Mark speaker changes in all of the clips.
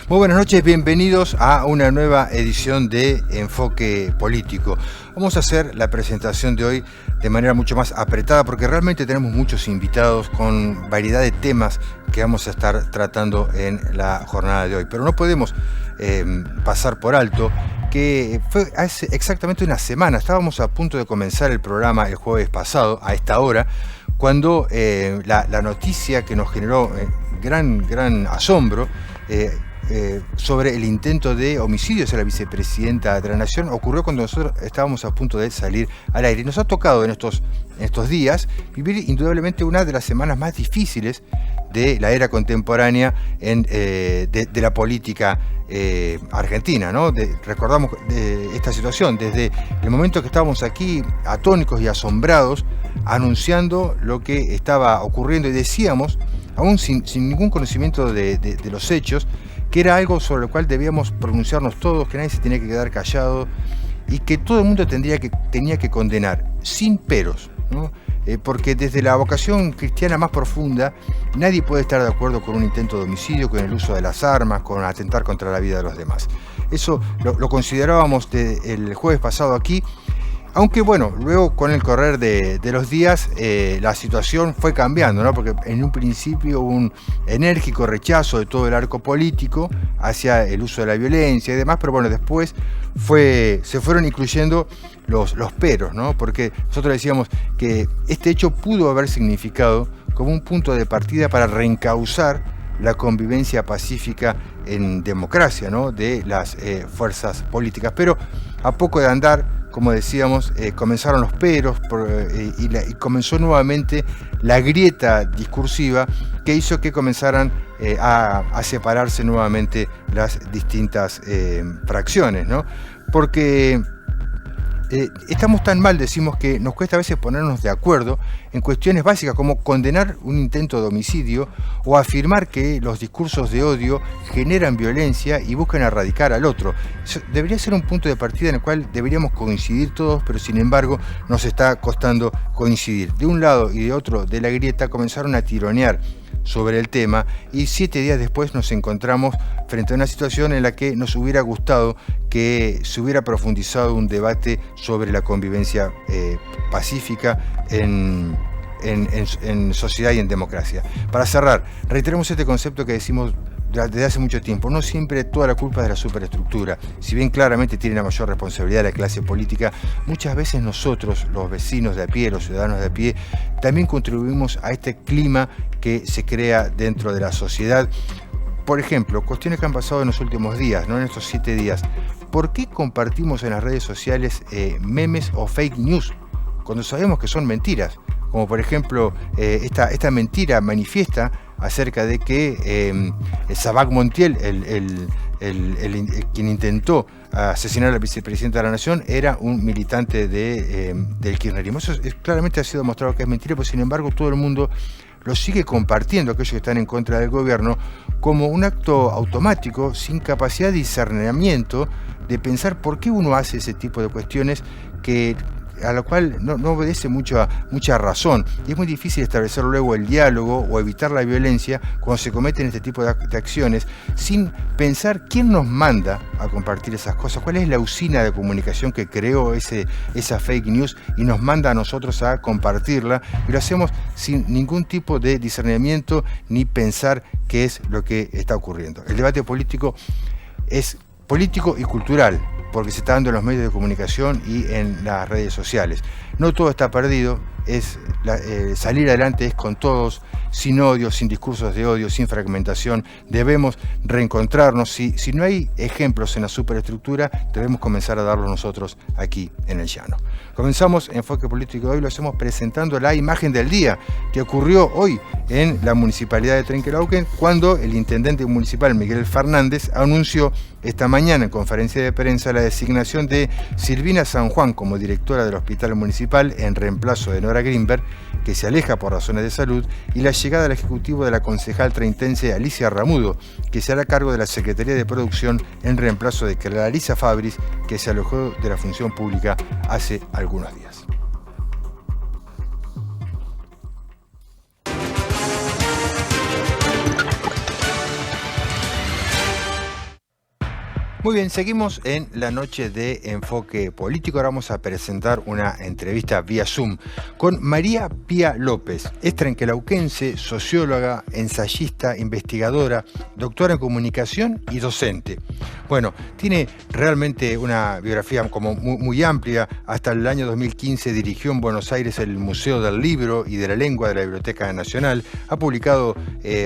Speaker 1: Muy buenas noches, bienvenidos a una nueva edición de Enfoque Político. Vamos a hacer la presentación de hoy de manera mucho más apretada porque realmente tenemos muchos invitados con variedad de temas que vamos a estar tratando en la jornada de hoy. Pero no podemos pasar por alto que fue hace exactamente una semana, estábamos a punto de comenzar el programa el jueves pasado, a esta hora, cuando la noticia que nos generó gran asombro sobre el intento de homicidio hacia la vicepresidenta de la Nación ocurrió cuando nosotros estábamos a punto de salir al aire. Y nos ha tocado en estos días vivir indudablemente una de las semanas más difíciles de la era contemporánea de la política argentina, ¿no? Recordamos esta situación desde el momento que estábamos aquí atónicos y asombrados anunciando lo que estaba ocurriendo y decíamos, aún sin ningún conocimiento de los hechos, que era algo sobre lo cual debíamos pronunciarnos todos, que nadie se tenía que quedar callado y que todo el mundo tenía que condenar, sin peros, ¿no? Porque desde la vocación cristiana más profunda nadie puede estar de acuerdo con un intento de homicidio, con el uso de las armas, con atentar contra la vida de los demás. Eso lo considerábamos el jueves pasado aquí. Aunque bueno, luego con el correr de los días la situación fue cambiando, ¿no? Porque en un principio hubo un enérgico rechazo de todo el arco político hacia el uso de la violencia y demás, pero bueno, después se fueron incluyendo los peros, ¿no? Porque nosotros decíamos que este hecho pudo haber significado como un punto de partida para reencauzar la convivencia pacífica en democracia, ¿no? De las fuerzas políticas, pero a poco de andar, como decíamos, comenzaron los peros y comenzó nuevamente la grieta discursiva que hizo que comenzaran a separarse nuevamente las distintas fracciones, ¿no? Porque estamos tan mal, decimos, que nos cuesta a veces ponernos de acuerdo en cuestiones básicas como condenar un intento de homicidio o afirmar que los discursos de odio generan violencia y buscan erradicar al otro. Eso debería ser un punto de partida en el cual deberíamos coincidir todos, pero sin embargo nos está costando coincidir. De un lado y de otro de la grieta comenzaron a tironear sobre el tema y 7 días después nos encontramos frente a una situación en la que nos hubiera gustado que se hubiera profundizado un debate sobre la convivencia pacífica en sociedad y en democracia. Para cerrar, reiteremos este concepto que decimos desde hace mucho tiempo: no siempre toda la culpa es de la superestructura. Si bien claramente tiene la mayor responsabilidad la clase política, muchas veces nosotros, los vecinos de a pie, los ciudadanos de a pie, también contribuimos a este clima que se crea dentro de la sociedad. Por ejemplo, cuestiones que han pasado en los últimos días, ¿no? En estos 7 días. ¿Por qué compartimos en las redes sociales memes o fake news cuando sabemos que son mentiras? Como por ejemplo esta mentira manifiesta acerca de que Sabac Montiel, quien intentó asesinar al vicepresidente de la Nación, era un militante del kirchnerismo. Eso claramente ha sido demostrado que es mentira, pero sin embargo todo el mundo lo sigue compartiendo, aquellos que están en contra del gobierno, como un acto automático, sin capacidad de discernimiento, de pensar por qué uno hace ese tipo de cuestiones a lo cual no obedece mucha razón, y es muy difícil establecer luego el diálogo o evitar la violencia cuando se cometen este tipo de acciones sin pensar quién nos manda a compartir esas cosas, cuál es la usina de comunicación que creó esa fake news y nos manda a nosotros a compartirla, y lo hacemos sin ningún tipo de discernimiento ni pensar qué es lo que está ocurriendo. El debate político es político y cultural, porque se está dando en los medios de comunicación y en las redes sociales. No todo está perdido, salir adelante es con todos, sin odio, sin discursos de odio, sin fragmentación. Debemos reencontrarnos. Si no hay ejemplos en la superestructura, debemos comenzar a darlos nosotros aquí en el llano. Comenzamos Enfoque Político de hoy, lo hacemos presentando la imagen del día que ocurrió hoy en la municipalidad de Trenquelauquen, cuando el intendente municipal Miguel Fernández anunció esta mañana en conferencia de prensa la designación de Silvina San Juan como directora del Hospital Municipal en reemplazo de Nora Greenberg, que se aleja por razones de salud, y la llegada al ejecutivo de la concejal treintense Alicia Ramudo, que se hará cargo de la Secretaría de Producción en reemplazo de Clarisa Fabris, que se alojó de la función pública hace algunos días. Muy bien, seguimos en la noche de Enfoque Político. Ahora vamos a presentar una entrevista vía Zoom con María Pía López. Es trenquelauquense, socióloga, ensayista, investigadora, doctora en comunicación y docente. Bueno, tiene realmente una biografía como muy amplia. Hasta el año 2015 dirigió en Buenos Aires el Museo del Libro y de la Lengua de la Biblioteca Nacional. Ha publicado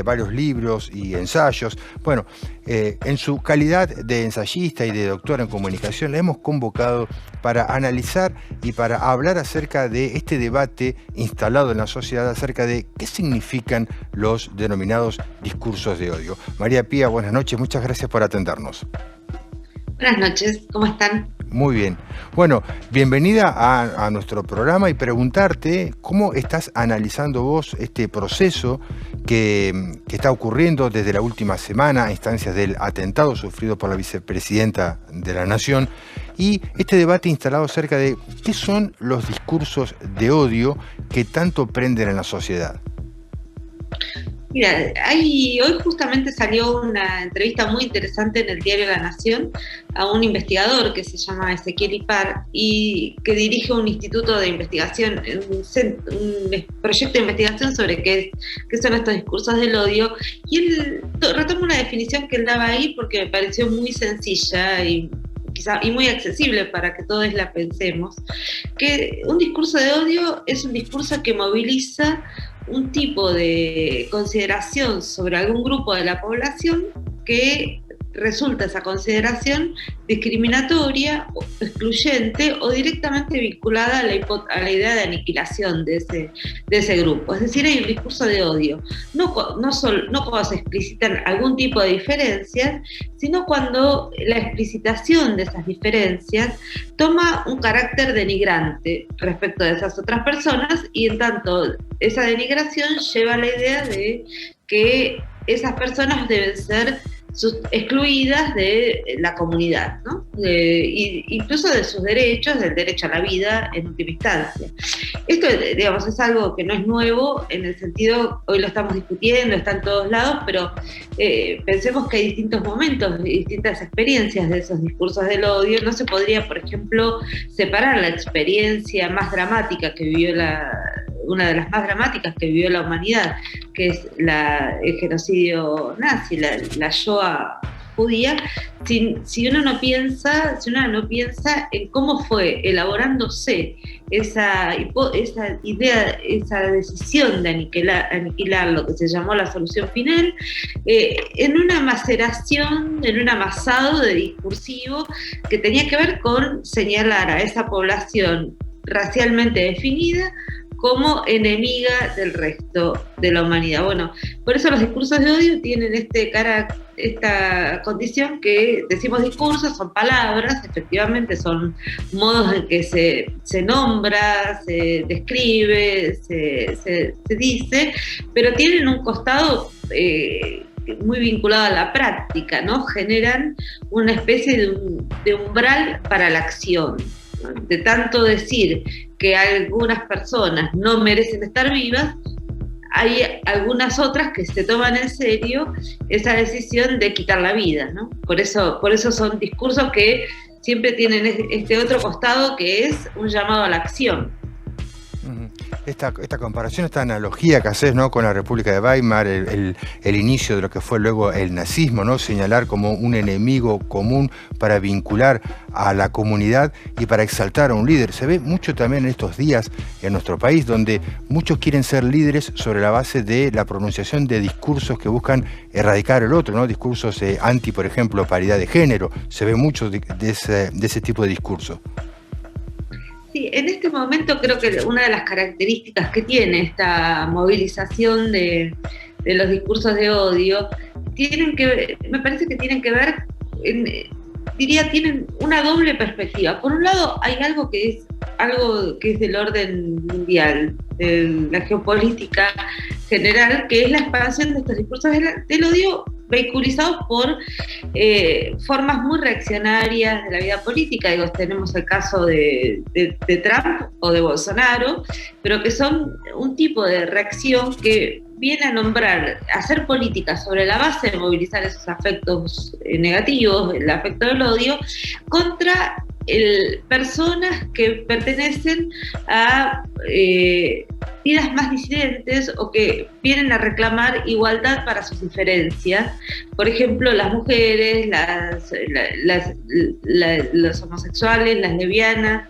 Speaker 1: varios libros y ensayos. Bueno, en su calidad de ensayista y de doctora en comunicación, la hemos convocado para analizar y para hablar acerca de este debate instalado en la sociedad acerca de qué significan los denominados discursos de odio. María Pía, buenas noches, muchas gracias por atendernos.
Speaker 2: Buenas noches, ¿cómo están?
Speaker 1: Muy bien. Bueno, bienvenida a nuestro programa y preguntarte cómo estás analizando vos este proceso que está ocurriendo desde la última semana a instancias del atentado sufrido por la vicepresidenta de la Nación y este debate instalado acerca de qué son los discursos de odio que tanto prenden en la sociedad.
Speaker 2: Mira, hoy justamente salió una entrevista muy interesante en el diario La Nación a un investigador que se llama Ezequiel Ipar y que dirige un instituto de investigación, un proyecto de investigación sobre qué son estos discursos del odio. Y él retoma una definición que él daba ahí porque me pareció muy sencilla y muy accesible para que todos la pensemos, que un discurso de odio es un discurso que moviliza un tipo de consideración sobre algún grupo de la población que resulta esa consideración discriminatoria, excluyente o directamente vinculada a la idea de aniquilación de ese grupo. Es decir, hay un discurso de odio, no cuando se explicitan algún tipo de diferencias, sino cuando la explicitación de esas diferencias toma un carácter denigrante respecto de esas otras personas y en tanto esa denigración lleva a la idea de que esas personas deben ser excluidas de la comunidad, ¿no? Incluso de sus derechos, del derecho a la vida en última instancia. Esto, digamos, es algo que no es nuevo en el sentido, hoy lo estamos discutiendo, está en todos lados, pero pensemos que hay distintos momentos, distintas experiencias de esos discursos del odio. No se podría, por ejemplo, separar la experiencia más dramática que vivió una de las más dramáticas que vivió la humanidad, que es el genocidio nazi, la Shoah judía, si uno no piensa en cómo fue elaborándose esa idea, esa decisión de aniquilar lo que se llamó la solución final, en una maceración, en un amasado de discursivo que tenía que ver con señalar a esa población racialmente definida como enemiga del resto de la humanidad. Bueno, por eso los discursos de odio tienen esta condición que decimos discursos, son palabras, efectivamente son modos en que se nombra, se describe, se dice, pero tienen un costado muy vinculado a la práctica, ¿no? Generan una especie de umbral para la acción. De tanto decir que algunas personas no merecen estar vivas, hay algunas otras que se toman en serio esa decisión de quitar la vida, ¿no? Por eso son discursos que siempre tienen este otro costado que es un llamado a la acción.
Speaker 1: Esta comparación, esta analogía que haces, ¿no?, con la República de Weimar, el inicio de lo que fue luego el nazismo, ¿no?, señalar como un enemigo común para vincular a la comunidad y para exaltar a un líder. Se ve mucho también en estos días en nuestro país, donde muchos quieren ser líderes sobre la base de la pronunciación de discursos que buscan erradicar el otro, ¿no?, discursos anti, por ejemplo, paridad de género. Se ve mucho de ese tipo de discurso.
Speaker 2: Sí, en este momento creo que una de las características que tiene esta movilización de los discursos de odio me parece que tienen que ver, tienen una doble perspectiva. Por un lado, hay algo que es del orden mundial, de la geopolítica general, que es la expansión de estos discursos del odio vehiculizados por formas muy reaccionarias de la vida política. Digo, tenemos el caso de Trump o de Bolsonaro, pero que son un tipo de reacción que viene a nombrar, a hacer política sobre la base de movilizar esos afectos negativos, el afecto del odio, contra personas que pertenecen a vidas más disidentes o que vienen a reclamar igualdad para sus diferencias. Por ejemplo, las mujeres, los homosexuales, las lesbianas,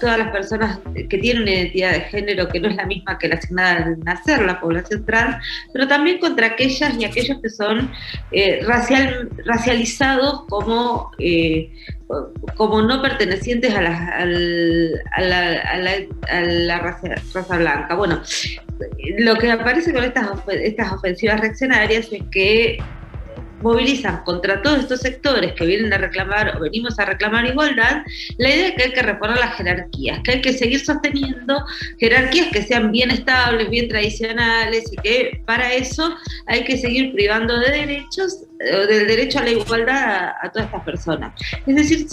Speaker 2: todas las personas que tienen una identidad de género que no es la misma que la asignada al nacer, la población trans, pero también contra aquellas y aquellos que son racializados como no pertenecientes a la raza blanca. Bueno, lo que aparece con estas ofensivas reaccionarias es que movilizan contra todos estos sectores que vienen a reclamar o venimos a reclamar igualdad, la idea es que hay que reponer las jerarquías, que hay que seguir sosteniendo jerarquías que sean bien estables, bien tradicionales, y que para eso hay que seguir privando de derechos, del derecho a la igualdad a todas estas personas. Es decir,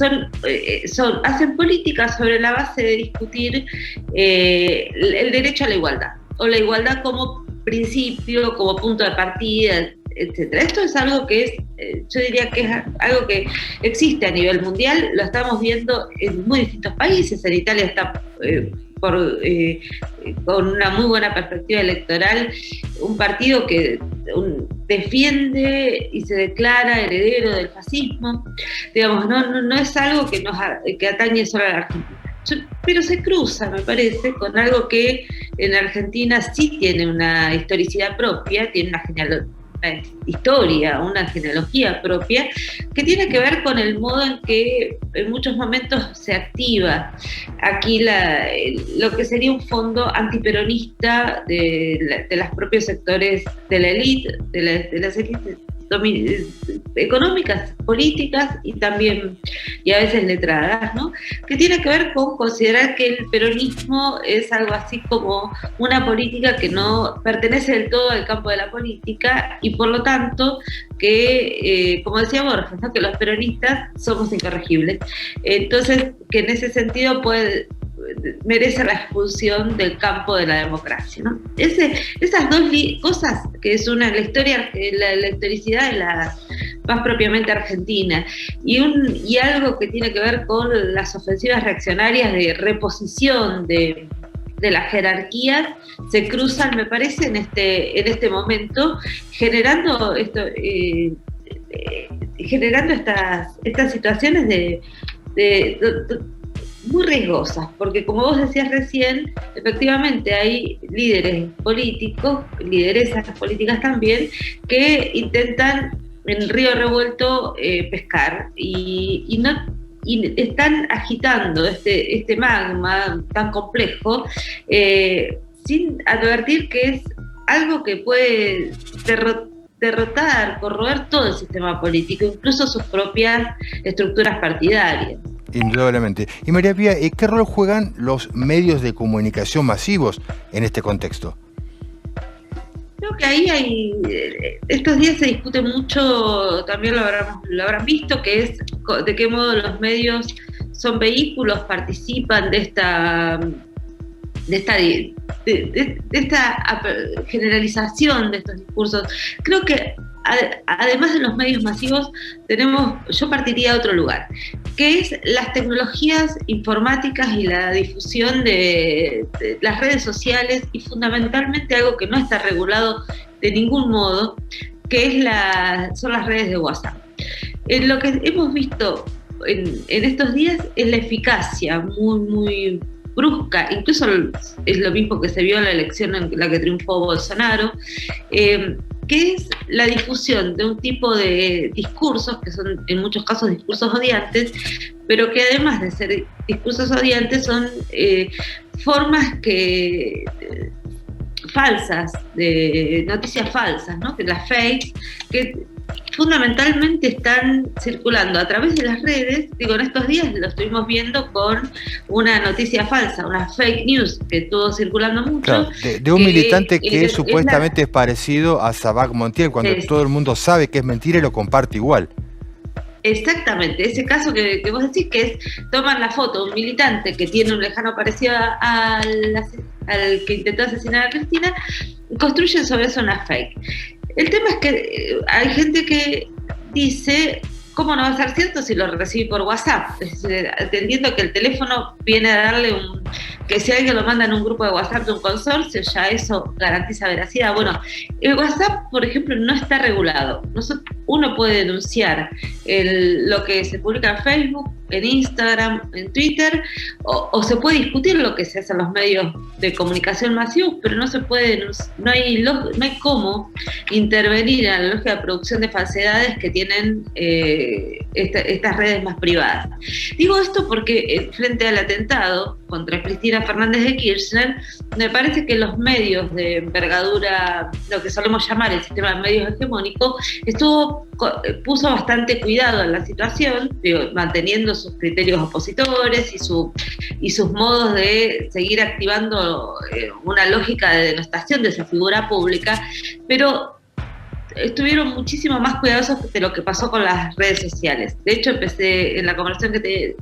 Speaker 2: hacen políticas sobre la base de discutir el derecho a la igualdad, o la igualdad como principio, como punto de partida, etcétera. Esto es algo que yo diría que es algo que existe a nivel mundial, lo estamos viendo en muy distintos países. En Italia está con una muy buena perspectiva electoral, un partido que defiende y se declara heredero del fascismo. Digamos, no es algo que atañe solo a la Argentina. Pero se cruza, me parece, con algo que en Argentina sí tiene una historicidad propia, tiene una historia, una genealogía propia, que tiene que ver con el modo en que en muchos momentos se activa aquí lo que sería un fondo antiperonista de los propios sectores de la élite, de las élites económicas, políticas y a veces letradas, ¿no? Que tiene que ver con considerar que el peronismo es algo así como una política que no pertenece del todo al campo de la política, y por lo tanto que, como decía Borges, ¿no?, que los peronistas somos incorregibles. Entonces, que en ese sentido merece la expulsión del campo de la democracia, ¿no? Esas dos cosas, que es la historicidad de la más propiamente argentina, y algo que tiene que ver con las ofensivas reaccionarias de reposición de las jerarquías, se cruzan, me parece, en este momento, generando estas situaciones de muy riesgosas, porque como vos decías recién, efectivamente hay líderes políticos, lideresas políticas también, que intentan en río revuelto pescar, y están agitando este magma tan complejo sin advertir que es algo que puede derrotar, corroer todo el sistema político, incluso sus propias estructuras partidarias.
Speaker 1: Indudablemente. Y María Pía, ¿qué rol juegan los medios de comunicación masivos en este contexto?
Speaker 2: Creo que ahí estos días se discute mucho, también lo habrán visto, que es de qué modo los medios son vehículos, participan de esta generalización de estos discursos. Creo que además de los medios masivos, yo partiría de otro lugar, que es las tecnologías informáticas y la difusión de las redes sociales, y fundamentalmente algo que no está regulado de ningún modo, que son las redes de WhatsApp. Lo que hemos visto en estos días es la eficacia muy, muy brusca, incluso es lo mismo que se vio en la elección en la que triunfó Bolsonaro, que es la difusión de un tipo de discursos que son en muchos casos discursos odiantes, pero que además de ser discursos odiantes son formas falsas, de noticias falsas, ¿no? Que las fakes, que fundamentalmente están circulando a través de las redes. Digo, en estos días lo estuvimos viendo con una noticia falsa, una fake news que estuvo circulando mucho.
Speaker 1: Claro, de un militante que supuestamente es parecido a Sabac Montiel, cuando todo el mundo sabe que es mentira y lo comparte igual.
Speaker 2: Exactamente, ese caso que vos decís, que es, toman la foto de un militante que tiene un lejano parecido al que intentó asesinar a Cristina, y construyen sobre eso una fake. El tema es que hay gente que dice, ¿cómo no va a ser cierto si lo recibí por WhatsApp? Es decir, entendiendo que el teléfono viene a darle que si alguien lo manda en un grupo de WhatsApp de un consorcio, ya eso garantiza veracidad. Bueno, el WhatsApp, por ejemplo, no está regulado. Uno puede denunciar lo que se publica en Facebook, en Instagram, en Twitter, o se puede discutir lo que se hace en los medios de comunicación masivos, pero no se puede, no hay cómo intervenir en la lógica de producción de falsedades que tienen estas redes más privadas. Digo esto porque frente al atentado contra Cristina Fernández de Kirchner, me parece que los medios de envergadura, lo que solemos llamar el sistema de medios hegemónico, puso bastante cuidado en la situación, manteniendo sus criterios opositores y sus modos de seguir activando una lógica de denostación de esa figura pública, pero estuvieron muchísimo más cuidadosos de lo que pasó con las redes sociales. De hecho, empecé en la conversación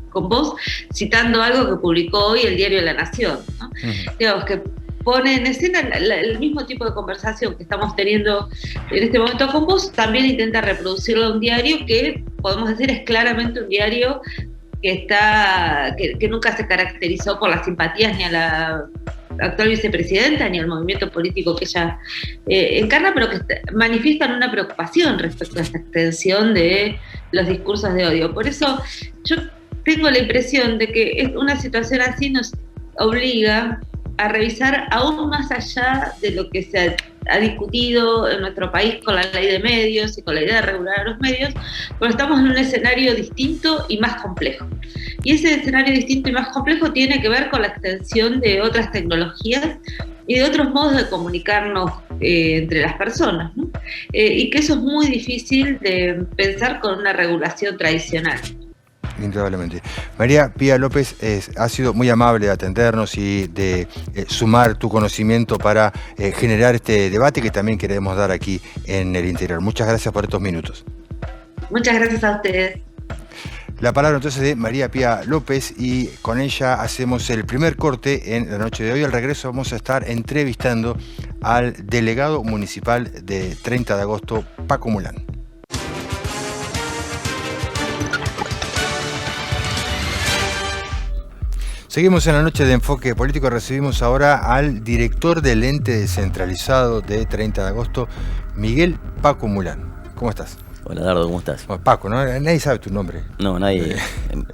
Speaker 2: con vos citando algo que publicó hoy el diario La Nación, ¿no? Digamos, que pone en escena el mismo tipo de conversación que estamos teniendo en este momento con vos, también intenta reproducirlo en un diario que, podemos decir, es claramente un diario que nunca se caracterizó por las simpatías ni a la actual vicepresidenta ni al movimiento político que ella encarna, pero que manifiestan una preocupación respecto a esta extensión de los discursos de odio. Por eso yo tengo la impresión de que una situación así nos obliga a revisar aún más allá de lo que se ha discutido en nuestro país con la ley de medios y con la idea de regular a los medios, pero estamos en un escenario distinto y más complejo. Y ese escenario distinto y más complejo tiene que ver con la extensión de otras tecnologías y de otros modos de comunicarnos entre las personas, ¿no? Y que eso es muy difícil de pensar con una regulación tradicional.
Speaker 1: Indudablemente. María Pía López ha sido muy amable de atendernos y de sumar tu conocimiento para generar este debate que también queremos dar aquí en el interior. Muchas gracias por estos minutos.
Speaker 2: Muchas gracias a ustedes.
Speaker 1: La palabra entonces de María Pía López, y con ella hacemos el primer corte en la noche de hoy. Al regreso vamos a estar entrevistando al delegado municipal de 30 de agosto, Paco Mulán. Seguimos en la noche de Enfoque Político. Recibimos ahora al director del ente descentralizado de 30 de agosto, Miguel Paco Mulán. ¿Cómo estás?
Speaker 3: Hola, Dardo, ¿cómo estás?
Speaker 1: Bueno, Paco, ¿no? Nadie sabe tu nombre.
Speaker 3: No, nadie.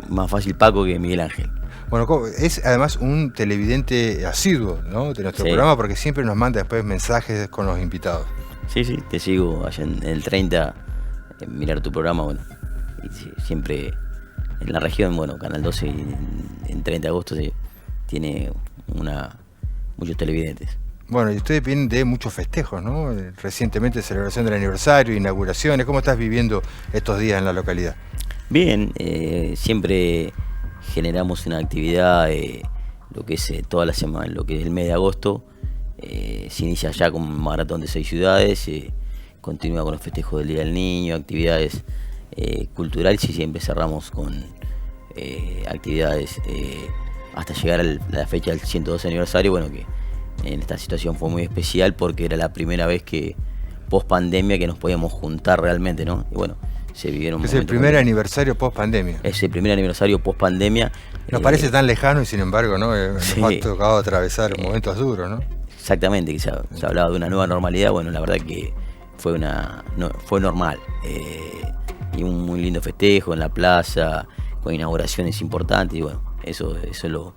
Speaker 3: Más fácil Paco que Miguel Ángel.
Speaker 1: Bueno, es además un televidente asiduo, ¿no?, de nuestro programa, porque siempre nos manda después mensajes con los invitados.
Speaker 3: Sí, te sigo allá en el 30, mirar tu programa, bueno, y siempre en la región, bueno, Canal 12 en 30 de agosto tiene muchos televidentes.
Speaker 1: Bueno, y ustedes vienen de muchos festejos, ¿no? Recientemente celebración del aniversario, inauguraciones. ¿Cómo estás viviendo estos días en la localidad?
Speaker 3: Bien, siempre generamos una actividad, lo que es toda la semana, lo que es el mes de agosto. Se inicia ya con un maratón de 6 ciudades, continúa con los festejos del Día del Niño, actividades culturales, y siempre cerramos con actividades hasta llegar a la fecha del 112 aniversario, bueno, que en esta situación fue muy especial porque era la primera vez que post pandemia que nos podíamos juntar realmente, ¿no? Y bueno, se vivieron.
Speaker 1: Es el primer aniversario post pandemia.
Speaker 3: Es el primer aniversario post pandemia.
Speaker 1: Nos parece tan lejano y sin embargo, ¿no? Nos ha tocado atravesar momentos duros, ¿no?
Speaker 3: Exactamente, que se hablaba de una nueva normalidad. Bueno, la verdad que fue normal. Y un muy lindo festejo en la plaza, con inauguraciones importantes, y bueno, eso es lo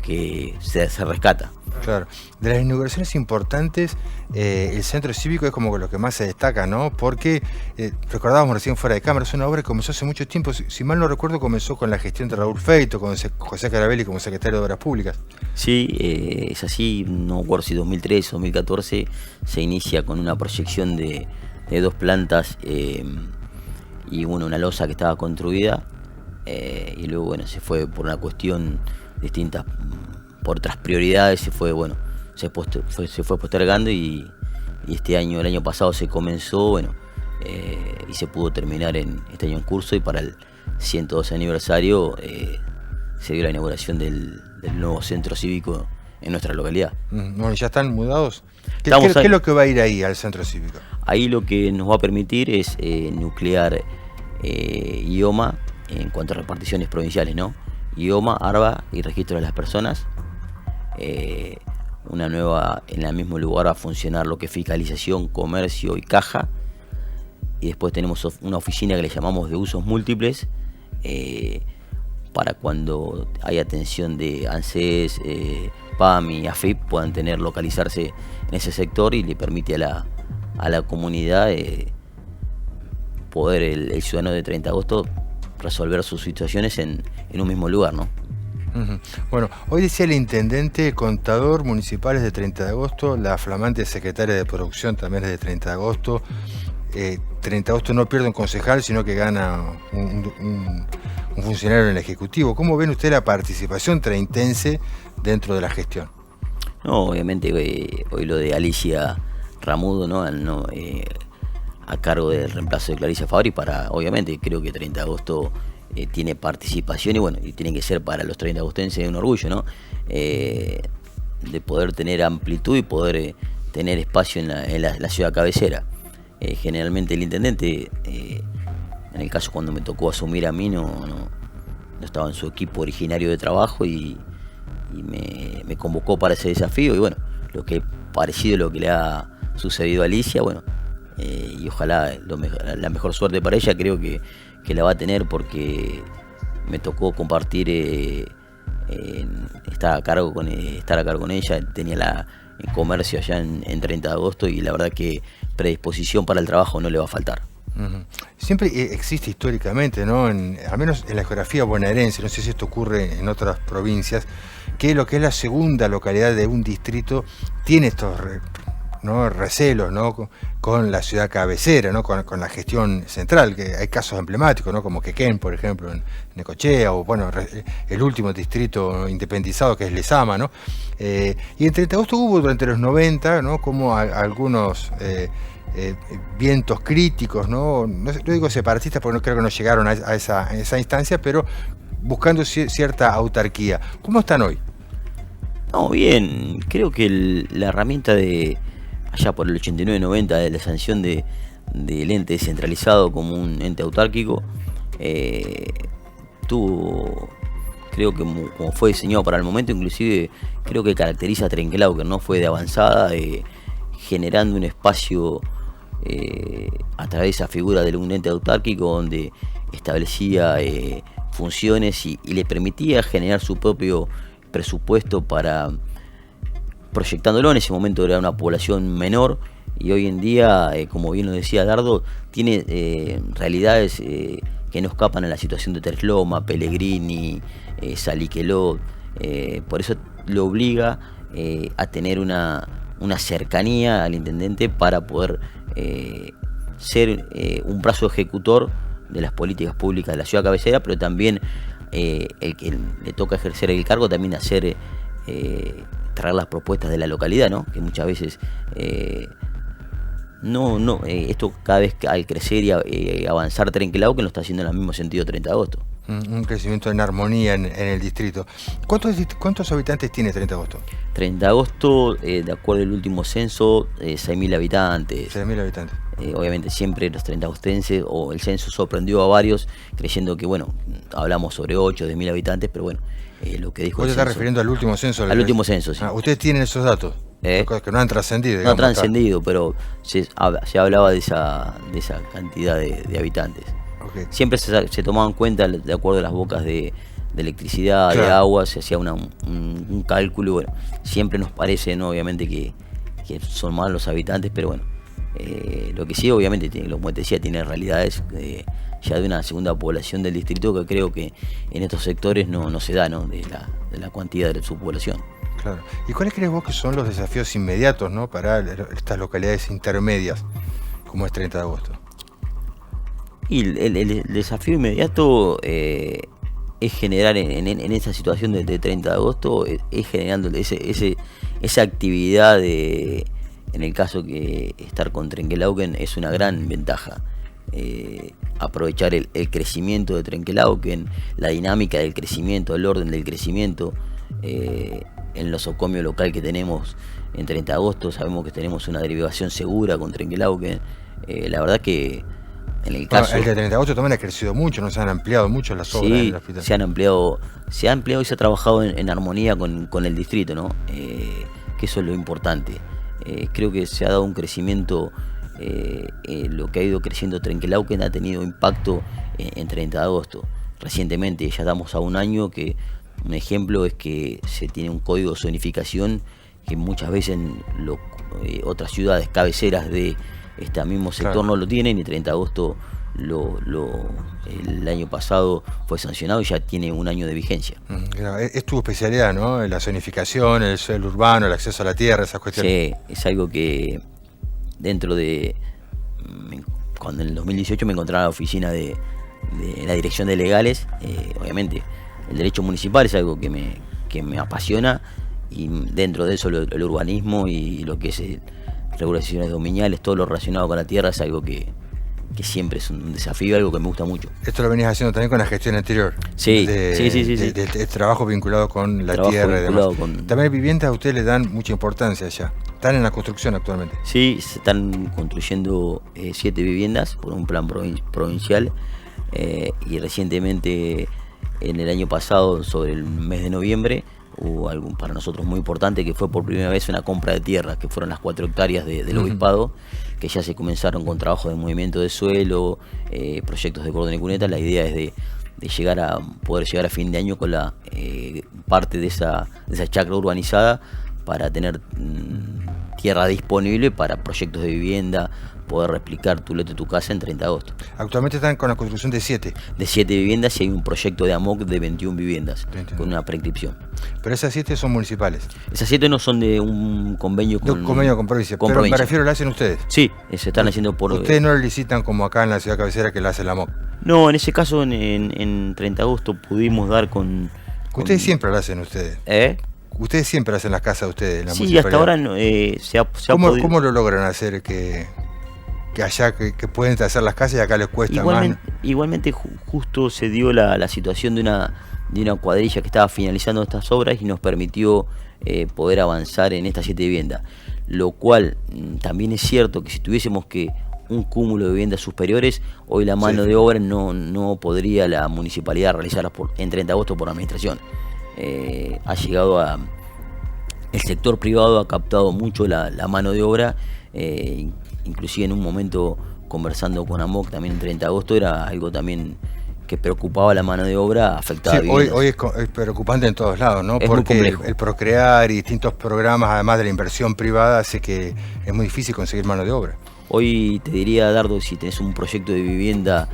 Speaker 3: que se rescata.
Speaker 1: Claro. De las inauguraciones importantes, el centro cívico es como lo que más se destaca, ¿no? Porque recordábamos recién fuera de cámara, es una obra que comenzó hace mucho tiempo. Si mal no recuerdo, comenzó con la gestión de Raúl Feito, con José Carabelli como secretario de Obras Públicas.
Speaker 3: Sí, es así. No recuerdo si 2013 o 2014 se inicia con una proyección de de 2 plantas y una losa que estaba construida, y luego bueno, se fue por una cuestión distinta, por otras prioridades, se fue postergando y este año, el año pasado se comenzó, bueno, y se pudo terminar este año en curso, y para el 112 aniversario se dio la inauguración del nuevo centro cívico en nuestra localidad.
Speaker 1: Bueno, ¿ya están mudados? ¿Qué es lo que va a ir ahí al centro cívico?
Speaker 3: Ahí lo que nos va a permitir es nuclear IOMA en cuanto a reparticiones provinciales, ¿no? IOMA, ARBA y registro de las personas. Una nueva, en el mismo lugar va a funcionar lo que es fiscalización, comercio y caja. Y después tenemos una oficina que le llamamos de usos múltiples, para cuando hay atención de ANSES, PAM y AFIP puedan localizarse en ese sector, y le permite a la comunidad poder el ciudadano de 30 de agosto resolver sus situaciones en un mismo lugar, ¿no?
Speaker 1: Bueno, hoy decía el intendente, contador municipal es de 30 de agosto, la flamante secretaria de producción también es de 30 de agosto. 30 de agosto no pierde un concejal, sino que gana un funcionario en el Ejecutivo. ¿Cómo ven ustedes la participación treintense dentro de la gestión?
Speaker 3: No, obviamente hoy lo de Alicia Ramudo, ¿no? A cargo del reemplazo de Clarisa Fabri, obviamente creo que 30 de agosto tiene participación, y bueno, y tiene que ser para los 30 agostenses un orgullo, ¿no? De poder tener amplitud y poder tener espacio en la ciudad cabecera. Generalmente el intendente, en el caso cuando me tocó asumir a mí, no estaba en su equipo originario de trabajo, y me convocó para ese desafío, y bueno, parecido a lo que le ha sucedido a Alicia, bueno, y ojalá la mejor suerte para ella, creo que la va a tener, porque me tocó compartir, estar a cargo con ella. Tenía el comercio allá en 30 de agosto, y la verdad que predisposición para el trabajo no le va a faltar.
Speaker 1: Siempre existe históricamente, ¿no? Al menos en la geografía bonaerense, no sé si esto ocurre en otras provincias, que lo que es la segunda localidad de un distrito tiene estos recelos, ¿no? Con la ciudad cabecera, ¿no? Con la gestión central, que hay casos emblemáticos, ¿no? Como Quequén, por ejemplo, en Necochea, o bueno, el último distrito independizado que es Lezama, ¿no? Y en 30 de agosto hubo durante los 90, ¿no? Como algunos vientos críticos, ¿no? No digo separatistas porque no creo que no llegaron a esa instancia, pero buscando cierta autarquía. ¿Cómo están hoy?
Speaker 3: No, bien, creo que la herramienta allá por el 89-90 de la sanción del ente descentralizado como un ente autárquico, creo que como fue diseñado para el momento, inclusive creo que caracteriza a Trenquelauquen, ¿no? Fue de avanzada, generando un espacio a través de esa figura de un ente autárquico, donde establecía funciones y le permitía generar su propio presupuesto proyectándolo. En ese momento era una población menor, y hoy en día, como bien lo decía Dardo, tiene realidades que no escapan a la situación de Tres Lomas, Pellegrini, Saliqueló. Por eso lo obliga a tener una cercanía al intendente para poder ser un brazo ejecutor de las políticas públicas de la ciudad cabecera, pero también el que le toca ejercer el cargo, también hacer traer las propuestas de la localidad, ¿no? Que muchas veces esto cada vez al crecer y avanzar Trenquelauquen lo está haciendo en el mismo sentido 30 de agosto.
Speaker 1: Un crecimiento en armonía en el distrito. ¿Cuántos habitantes tiene 30 de agosto?
Speaker 3: 30 de agosto, de acuerdo al último censo, 6.000 habitantes.
Speaker 1: 6.000 habitantes.
Speaker 3: Obviamente siempre los 30 agostenses, o el censo sorprendió a varios, creyendo que, bueno, hablamos sobre 8 o 10.000 habitantes, pero bueno, lo que dijo
Speaker 1: ¿Vos te estás refiriendo al último censo?
Speaker 3: Al último censo, sí.
Speaker 1: ¿Ustedes tienen esos datos? Que no han trascendido.
Speaker 3: No han trascendido, pero se hablaba de esa cantidad de habitantes. Okay. Siempre se tomaban en cuenta, de acuerdo a las bocas de electricidad, claro, de agua, se hacía un cálculo. Bueno, siempre nos parece, ¿no? Obviamente que son más los habitantes, pero bueno, lo que sí, obviamente, como te decía, tiene realidades ya de una segunda población del distrito, que creo que en estos sectores no se da, ¿no? De la cantidad de su población.
Speaker 1: Claro. ¿Y cuáles crees vos que son los desafíos inmediatos, ¿no? Para estas localidades intermedias? como es 30 de agosto?
Speaker 3: Y el desafío inmediato es generar en esa situación de 30 de agosto, es generando esa actividad en el caso que estar con Trenquelauquen es una gran ventaja. Aprovechar el crecimiento de Trenquelauquen, la dinámica del crecimiento, el orden del crecimiento, en los osocomio local que tenemos en 30 de agosto, sabemos que tenemos una derivación segura con Trenquelauquen. La verdad que en el caso...
Speaker 1: el de 30 de agosto también ha crecido mucho, ¿no? Se han ampliado mucho las obras
Speaker 3: Sí,
Speaker 1: en el hospital.
Speaker 3: se ha ampliado y se ha trabajado en armonía con el distrito, ¿no? Que eso es lo importante. Creo que se ha dado un crecimiento, lo que ha ido creciendo Trenquelauquen ha tenido impacto en 30 de agosto. Recientemente, ya estamos a un año, que un ejemplo es que se tiene un código de zonificación que muchas veces otras ciudades cabeceras de este mismo sector no lo tienen, y 30 de agosto el año pasado fue sancionado y ya tiene un año de vigencia.
Speaker 1: Es tu especialidad, ¿no? La zonificación, el suelo urbano, el acceso a la tierra, esas cuestiones.
Speaker 3: Sí, es algo que cuando en el 2018 me encontraba en la oficina de la dirección de legales, obviamente el derecho municipal es algo que me apasiona, y dentro de eso el urbanismo y lo que es regulaciones dominiales, todo lo relacionado con la tierra es algo que siempre es un desafío, algo que me gusta mucho.
Speaker 1: Esto lo venías haciendo también con la gestión anterior.
Speaker 3: Sí,
Speaker 1: sí. Del trabajo vinculado con la tierra y demás. También viviendas a ustedes le dan mucha importancia allá. Están en la construcción actualmente.
Speaker 3: Sí, se están construyendo 7 viviendas por un plan provincial, y recientemente, en el año pasado, sobre el mes de noviembre, hubo algo para nosotros muy importante, que fue por primera vez una compra de tierras, que fueron las 4 hectáreas del obispado, que ya se comenzaron con trabajos de movimiento de suelo, proyectos de cordón y cuneta. La idea es de poder llegar a fin de año con la parte de esa chacra urbanizada, para tener tierra disponible para proyectos de vivienda, poder replicar tu lote, tu casa en 30 de agosto.
Speaker 1: Actualmente están con la construcción de 7.
Speaker 3: De 7 viviendas, y hay un proyecto de AMOC de 21 viviendas, con una prescripción.
Speaker 1: Pero esas 7 son municipales.
Speaker 3: Esas 7 no son de un convenio con
Speaker 1: provincia. Pero me refiero, ¿la hacen ustedes?
Speaker 3: Sí, se están haciendo por...
Speaker 1: ¿Ustedes no lo licitan como acá en la ciudad cabecera, que la hace la AMOC?
Speaker 3: No, en ese caso en 30 de agosto pudimos dar con...
Speaker 1: Ustedes siempre la hacen ustedes. Ustedes siempre hacen las casas de ustedes en la municipalidad.
Speaker 3: Sí, hasta ahora se ha podido...
Speaker 1: ¿Cómo lo logran hacer que allá que pueden hacer las casas y acá les cuesta más?
Speaker 3: Igualmente justo se dio la situación de una cuadrilla que estaba finalizando estas obras y nos permitió poder avanzar en estas 7 viviendas. Lo cual también es cierto que si tuviésemos un cúmulo de viviendas superiores, hoy la mano de obra no podría la municipalidad realizarlas en 30 de agosto por administración. Ha llegado el sector privado ha captado mucho la mano de obra, inclusive en un momento conversando con AMOC también en 30 de agosto era algo también que preocupaba la mano de obra afectada.
Speaker 1: Sí, hoy es preocupante en todos lados, ¿no?
Speaker 3: Es
Speaker 1: porque el Procrear y distintos programas, además de la inversión privada, hace que es muy difícil conseguir mano de obra.
Speaker 3: Hoy te diría, Dardo, si tenés un proyecto de vivienda,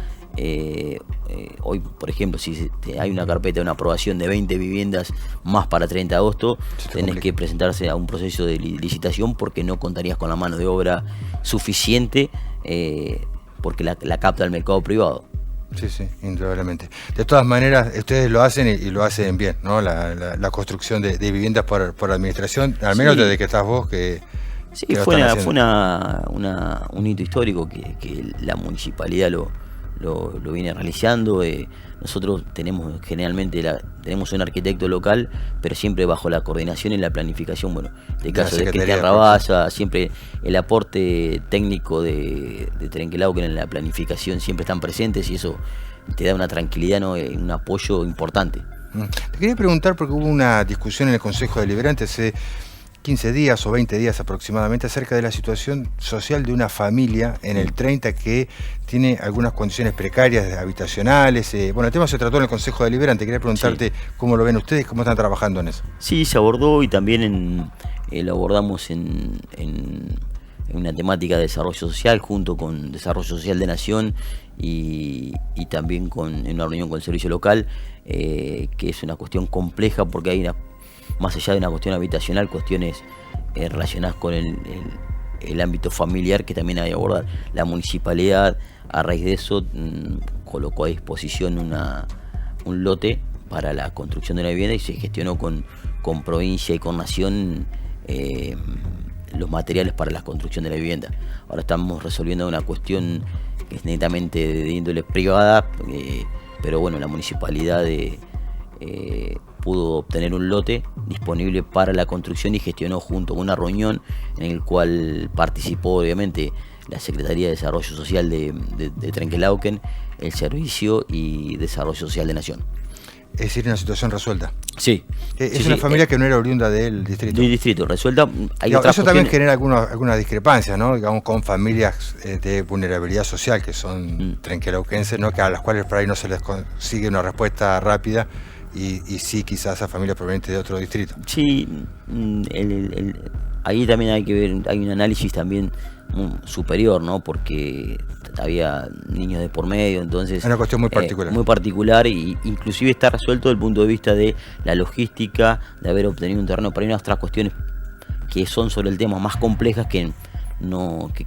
Speaker 3: hoy, por ejemplo, si hay una carpeta, una aprobación de 20 viviendas más para 30 de agosto, tenés que presentarse a un proceso de licitación, porque no contarías con la mano de obra suficiente, porque la capta el mercado privado.
Speaker 1: Sí, indudablemente. De todas maneras, ustedes lo hacen y lo hacen bien, ¿no? La construcción de viviendas por la administración, al menos desde que estás vos,
Speaker 3: Sí, fue un hito histórico que la municipalidad lo viene realizando. Nosotros generalmente tenemos un arquitecto local, pero siempre bajo la coordinación y la planificación, bueno, de caso de Cristian Rabasa, siempre el aporte técnico de Trenquelauquen en la planificación siempre están presentes, y eso te da una tranquilidad, ¿no? Un apoyo importante.
Speaker 1: Te quería preguntar, porque hubo una discusión en el Consejo Deliberante hace 15 días o 20 días aproximadamente, acerca de la situación social de una familia en el 30 que tiene algunas condiciones precarias habitacionales. Bueno, el tema se trató en el Consejo Deliberante. Quería preguntarte cómo lo ven ustedes, cómo están trabajando en eso.
Speaker 3: Sí, se abordó, y también lo abordamos en una temática de desarrollo social, junto con Desarrollo Social de Nación y también en una reunión con el Servicio Local, que es una cuestión compleja, porque hay más allá de una cuestión habitacional, cuestiones relacionadas con el ámbito familiar que también hay que abordar. La municipalidad, a raíz de eso, colocó a disposición un lote para la construcción de la vivienda y se gestionó con provincia y con nación los materiales para la construcción de la vivienda. Ahora estamos resolviendo una cuestión que es netamente de índole privada, pero bueno, la municipalidad pudo obtener un lote disponible para la construcción y gestionó junto con una reunión en el cual participó obviamente la Secretaría de Desarrollo Social de Trenquelauquen, el Servicio y Desarrollo Social de Nación.
Speaker 1: Es decir, una situación resuelta.
Speaker 3: Sí.
Speaker 1: Es una familia que no era oriunda del distrito.
Speaker 3: Del distrito, resuelta. Hay
Speaker 1: otras eso también genera algunas discrepancias, ¿no? Digamos, con familias de vulnerabilidad social que son trenquelauquenses, ¿no? Que a las cuales por ahí no se les consigue una respuesta rápida y sí quizás a familias provenientes de otro distrito.
Speaker 3: Sí, ahí también hay que ver, hay un análisis también superior, ¿no? Porque había niños de por medio, entonces
Speaker 1: es una cuestión muy particular.
Speaker 3: Muy particular, y inclusive está resuelto desde el punto de vista de la logística, de haber obtenido un terreno, pero hay unas otras cuestiones que son sobre el tema más complejas que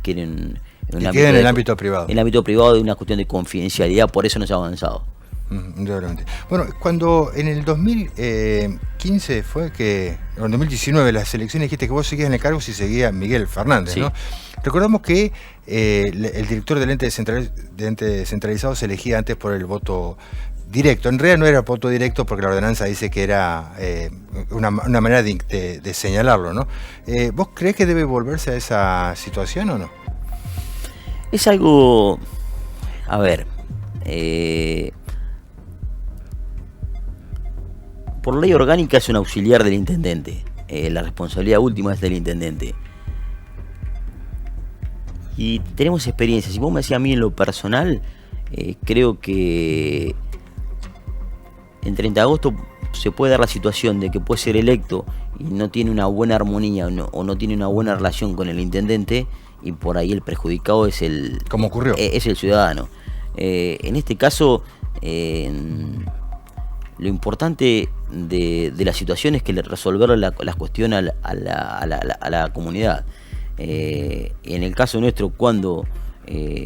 Speaker 3: quieren
Speaker 1: en el ámbito privado.
Speaker 3: En el ámbito privado, de una cuestión de confidencialidad, por eso no se ha avanzado.
Speaker 1: Bueno, cuando en el 2015 fue que, en el 2019 las elecciones, dijiste que vos seguías en el cargo si seguía Miguel Fernández, sí. ¿No? Recordamos que el director del ente descentralizado se elegía antes por el voto directo. En realidad no era voto directo porque la ordenanza dice que era una manera de señalarlo, ¿no? ¿Vos creés que debe volverse a esa situación o no?
Speaker 3: Es algo... A ver... por ley orgánica es un auxiliar del intendente. La responsabilidad última es del intendente. Y tenemos experiencia. Si vos me decís a mí en lo personal, creo que en 30 de agosto se puede dar la situación de que puede ser electo y no tiene una buena armonía o no tiene una buena relación con el intendente, y por ahí el perjudicado es el...
Speaker 1: ¿Cómo ocurrió?
Speaker 3: Es el ciudadano. En este caso... lo importante de la situación es que resolver la cuestión a la comunidad. En el caso nuestro, en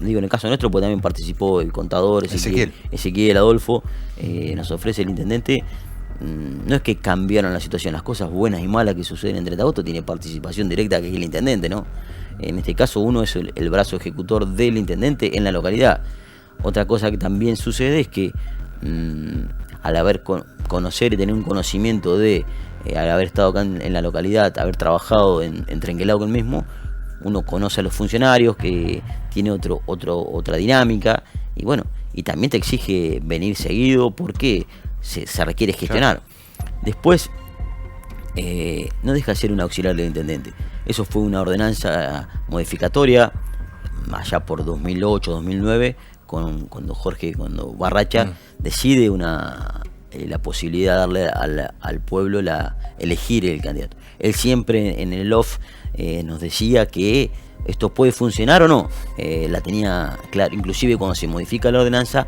Speaker 3: el caso nuestro, pues también participó el contador Ezequiel Adolfo, nos ofrece el intendente. No es que cambiaron la situación, las cosas buenas y malas que suceden en 30 de agosto tiene participación directa, que es el intendente, ¿no? En este caso uno es el brazo ejecutor del intendente en la localidad. Otra cosa que también sucede es que al haber conocer y tener un conocimiento al haber estado acá en la localidad, haber trabajado en Trenquelauquen mismo, uno conoce a los funcionarios, que tiene otra dinámica, y bueno, y también te exige venir seguido porque se requiere gestionar. Claro. Después no deja de ser un auxiliar del intendente. Eso fue una ordenanza modificatoria allá por 2008-2009, cuando Barracha decide la posibilidad de darle al pueblo elegir el candidato. Él siempre en el off nos decía que esto puede funcionar o no. La tenía claro, inclusive cuando se modifica la ordenanza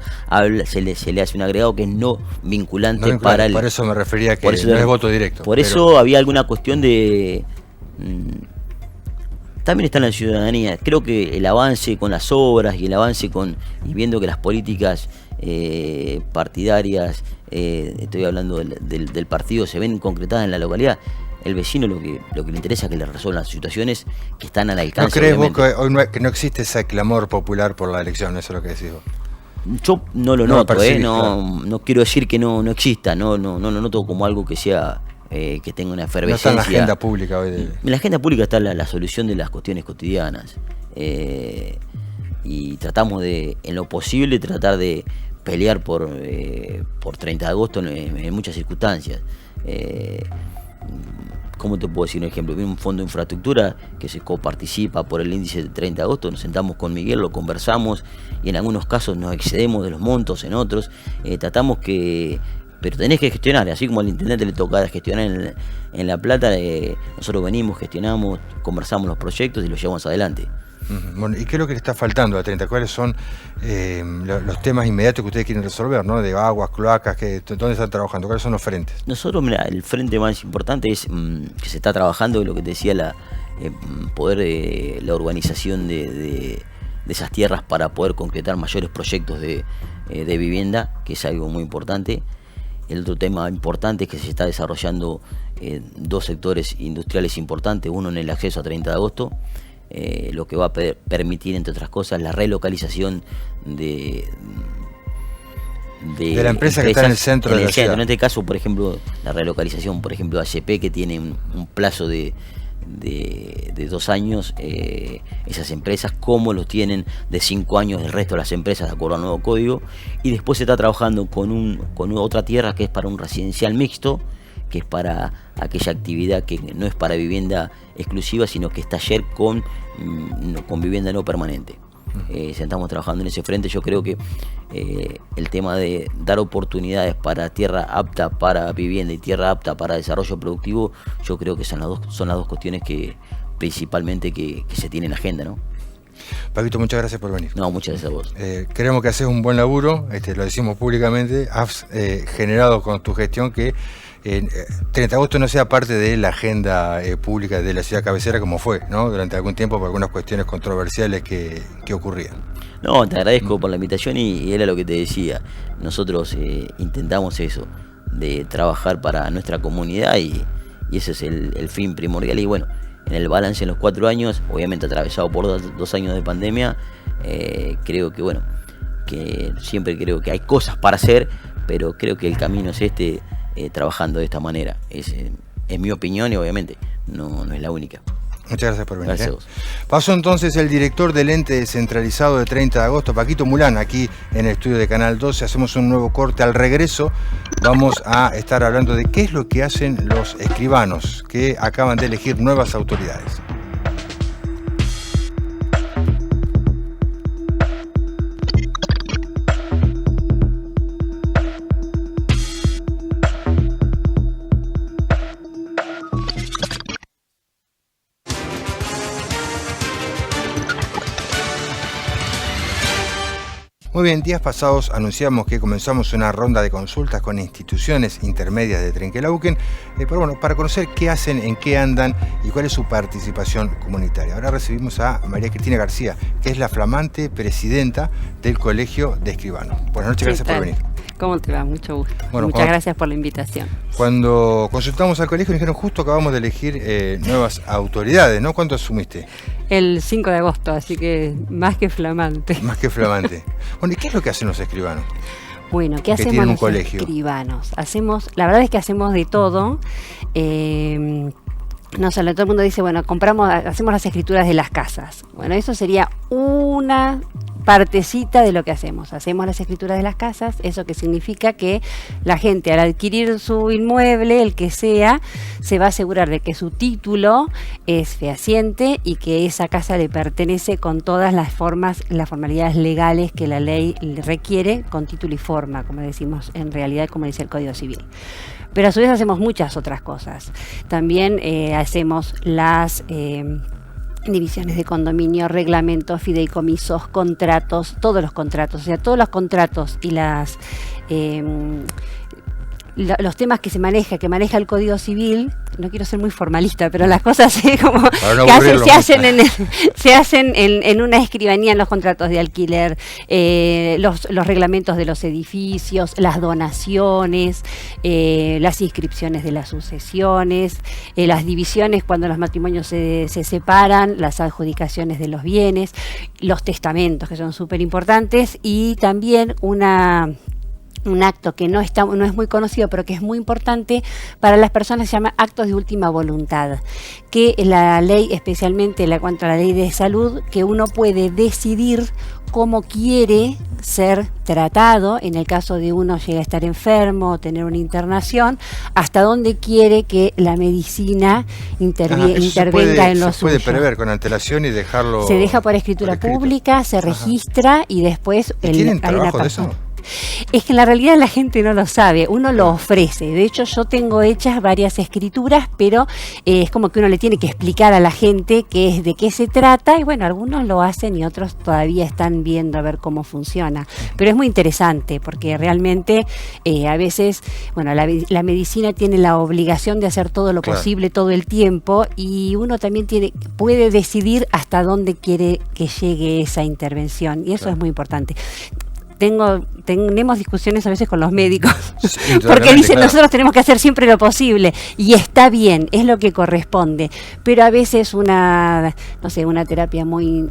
Speaker 3: se le hace un agregado que es no vinculante para el...
Speaker 1: Por eso me refería a que no es voto directo.
Speaker 3: Por eso había alguna cuestión de... También está en la ciudadanía. Creo que el avance con las obras y el avance y viendo que las políticas partidarias, estoy hablando del partido, se ven concretadas en la localidad, el vecino lo que le interesa es que le resuelvan las situaciones que están al alcance.
Speaker 1: ¿No crees vos que hoy que no existe ese clamor popular por la elección? Eso es lo que decís vos.
Speaker 3: Yo no lo noto, no quiero decir que no exista, no lo noto como algo que sea... que tenga una efervescencia.
Speaker 1: No está en la agenda pública hoy.
Speaker 3: En la agenda pública está la solución de las cuestiones cotidianas. Y tratamos en lo posible, tratar de pelear por 30 de agosto en muchas circunstancias. ¿Cómo te puedo decir un ejemplo? Viene un fondo de infraestructura que se coparticipa por el índice de 30 de agosto, nos sentamos con Miguel, lo conversamos y en algunos casos nos excedemos de los montos, en otros tratamos que... Pero tenés que gestionar, así como al intendente le toca gestionar en La Plata, nosotros venimos, gestionamos, conversamos los proyectos y los llevamos adelante.
Speaker 1: Bueno, ¿y qué es lo que le está faltando a 30? ¿Cuáles son los temas inmediatos que ustedes quieren resolver, ¿no? De aguas, cloacas, ¿dónde están trabajando? ¿Cuáles son los frentes?
Speaker 3: Nosotros, mira, el frente más importante es que se está trabajando, lo que te decía, poder la urbanización de esas tierras para poder concretar mayores proyectos de vivienda, que es algo muy importante. El otro tema importante es que se está desarrollando 2 sectores industriales importantes, uno en el acceso a 30 de agosto, lo que va a permitir, entre otras cosas, la relocalización de
Speaker 1: la empresa que está en el centro de la ciudad.
Speaker 3: En este caso, por ejemplo, la relocalización, por ejemplo, HP, que tiene un plazo de 2 años, esas empresas, como los tienen de 5 años el resto de las empresas de acuerdo al nuevo código. Y después se está trabajando con otra tierra que es para un residencial mixto, que es para aquella actividad que no es para vivienda exclusiva, sino que es taller con vivienda no permanente. Estamos trabajando en ese frente. Yo creo que el tema de dar oportunidades para tierra apta para vivienda y tierra apta para desarrollo productivo, yo creo que son las dos cuestiones que principalmente que se tienen en agenda, ¿no?
Speaker 1: Paquito, muchas gracias por venir.
Speaker 3: No, muchas gracias a vos.
Speaker 1: Creemos que haces un buen laburo, lo decimos públicamente, has generado con tu gestión que 30 de agosto no sea parte de la agenda pública de la ciudad cabecera como fue, ¿no? Durante algún tiempo por algunas cuestiones controversiales que ocurrían.
Speaker 3: No, te agradezco por la invitación y era lo que te decía. Nosotros intentamos eso, de trabajar para nuestra comunidad y ese es el fin primordial. Y bueno, en el balance en los 4 años, obviamente atravesado por 2 años de pandemia, creo que bueno, que siempre creo que hay cosas para hacer, pero creo que el camino es trabajando de esta manera. Es mi opinión y obviamente no es la única.
Speaker 1: Muchas gracias por venir.
Speaker 3: Gracias a vos.
Speaker 1: Pasó entonces el director del ente descentralizado de 30 de agosto, Paquito Mulán, aquí en el estudio de Canal 12. Hacemos un nuevo corte. Al regreso vamos a estar hablando de qué es lo que hacen los escribanos que acaban de elegir nuevas autoridades. Muy bien, días pasados anunciamos que comenzamos una ronda de consultas con instituciones intermedias de Trenquelauquen, pero bueno, para conocer qué hacen, en qué andan y cuál es su participación comunitaria. Ahora recibimos a María Cristina García, que es la flamante presidenta del Colegio de Escribanos. Buenas noches, gracias por venir.
Speaker 4: ¿Cómo te va? Mucho gusto.
Speaker 1: Bueno,
Speaker 4: muchas gracias por la invitación.
Speaker 1: Cuando consultamos al colegio nos dijeron justo acabamos de elegir nuevas autoridades, ¿no? ¿Cuánto asumiste?
Speaker 4: El 5 de agosto, así que más que flamante.
Speaker 1: Más que flamante. Bueno, ¿y qué es lo que hacen los escribanos?
Speaker 4: Bueno, ¿qué hacemos los escribanos? La verdad es que hacemos de todo. No sé, todo el mundo dice, bueno, hacemos las escrituras de las casas. Bueno, eso sería una partecita de lo que hacemos. Hacemos las escrituras de las casas, eso que significa que la gente al adquirir su inmueble, el que sea, se va a asegurar de que su título es fehaciente y que esa casa le pertenece con todas las formalidades legales que la ley requiere, con título y forma, como decimos en realidad, como dice el Código Civil. Pero a su vez hacemos muchas otras cosas. También hacemos las divisiones de condominio, reglamentos, fideicomisos, contratos, todos los contratos, o sea, todos los contratos y los temas que maneja el Código Civil. No quiero ser muy formalista, pero las cosas como se hacen en una escribanía, en los contratos de alquiler, los reglamentos de los edificios, las donaciones, las inscripciones de las sucesiones, las divisiones cuando los matrimonios se separan, las adjudicaciones de los bienes, los testamentos, que son súper importantes, y también un acto que no es muy conocido, pero que es muy importante para las personas, se llama actos de última voluntad, que la ley, especialmente contra la ley de salud, que uno puede decidir cómo quiere ser tratado en el caso de uno llegue a estar enfermo o tener una internación, hasta dónde quiere que la medicina intervenga en lo suyo.
Speaker 1: Se puede prever con antelación y dejarlo.
Speaker 4: Se deja por escritura pública, se registra y después
Speaker 1: ¿Tienen trabajo de eso?
Speaker 4: Es que en la realidad la gente no lo sabe, uno lo ofrece. De hecho, yo tengo hechas varias escrituras, pero es como que uno le tiene que explicar a la gente de qué se trata, y bueno, algunos lo hacen y otros todavía están viendo a ver cómo funciona. Pero es muy interesante, porque realmente a veces, bueno, la medicina tiene la obligación de hacer todo lo posible todo el tiempo, y uno también puede decidir hasta dónde quiere que llegue esa intervención, y eso es muy importante. Tenemos discusiones a veces con los médicos, porque dicen nosotros tenemos que hacer siempre lo posible, y está bien, es lo que corresponde, pero a veces una terapia muy